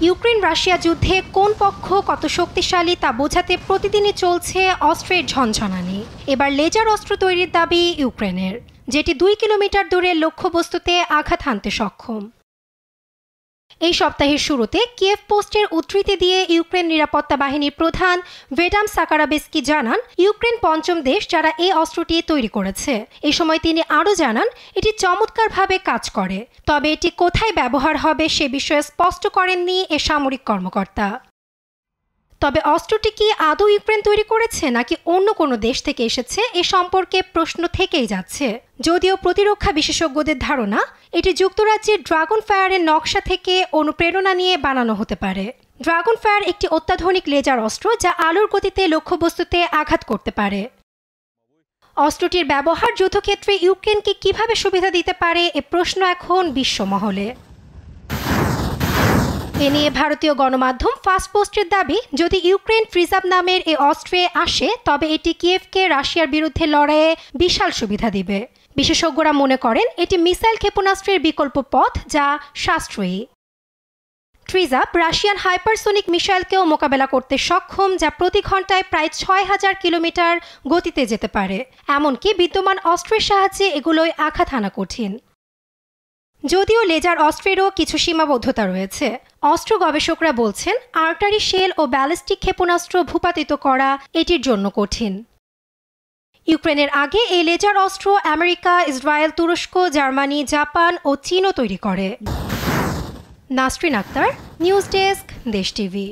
Ukraine Russia যুদ্ধে কোন পক্ষ কত শক্তিশালী তা বোঝাতে প্রতিদিনই চলছে অস্ত্রের ঝনঝনানি। এবার লেজার অস্ত্র তৈরির দাবি ইউক্রেনের, যেটি 2 কিলোমিটার দূরে লক্ষ্যবস্তুতে আঘাত হানতে সক্ষম। এই সপ্তাহের শুরুতে কিয়েভ পোস্টের উদ্ধৃতি দিয়ে ইউক্রেন নিরাপত্তা বাহিনীর প্রধান ভেডাম সাকারাবেস্কি জানান, ইউক্রেন পঞ্চম দেশ যারা এই অস্ত্রটি তৈরি করেছে। এই সময় তিনি আরও জানান, এটি চমৎকারভাবে কাজ করে, তবে এটি কোথায় ব্যবহার হবে সে বিষয়ে স্পষ্ট করেননি এ সামরিক কর্মকর্তা। তবে অস্ত্রটি কি আদৌ ইউক্রেন তৈরি করেছে নাকি অন্য কোনো দেশ থেকে এসেছে এ সম্পর্কে প্রশ্ন থেকেই যাচ্ছে। যদিও প্রতিরক্ষা বিশেষজ্ঞদের ধারণা, এটি যুক্তরাজ্যের ড্রাগন ফায়ারের নকশা থেকে অনুপ্রেরণা নিয়ে বানানো হতে পারে। ড্রাগন ফায়ার একটি অত্যাধুনিক লেজার অস্ত্র যা আলোর গতিতে লক্ষ্যবস্তুতে আঘাত করতে পারে। অস্ত্রটির ব্যবহার যুদ্ধক্ষেত্রে ইউক্রেনকে কিভাবে সুবিধা দিতে পারে এ প্রশ্ন এখন বিশ্বমহলে। এ নিয়ে ভারতীয় গণমাধ্যম ফাস্ট পোস্টের দাবি, যদি ইউক্রেন ফ্রিজাব নামের এই অস্ত্রে আসে তবে এটি কিয়েভকে রাশিয়ার বিরুদ্ধে লড়াইয়ে বিশাল সুবিধা দিবে। বিশেষজ্ঞরা মনে করেন এটি মিসাইল ক্ষেপণাস্ত্রের বিকল্প পথ যা সাশ্রয়ী। ফ্রিজাব রাশিয়ান হাইপারসোনিক মিসাইলকেও মোকাবেলা করতে সক্ষম, যা প্রতি ঘন্টায় প্রায় 6000 কিলোমিটার গতিতে যেতে পারে। এমনকি বিদ্যমান অস্ত্রের সাহায্যে এগুলোয় আঘাত হানা কঠিন। যদিও লেজার অস্ত্রেরও কিছু সীমাবদ্ধতা রয়েছে। অস্ত্র গবেষকরা বলছেন, আর্টারি শেল ও ব্যালিস্টিক ক্ষেপণাস্ত্র ভূপাতিত করা এটির জন্য কঠিন। ইউক্রেনের আগে এই লেজার অস্ত্র আমেরিকা, ইসরায়েল, তুরস্ক, জার্মানি, জাপান ও চীনও তৈরি করে। নাসরিন আক্তার, নিউজ ডেস্ক, দেশ টিভি।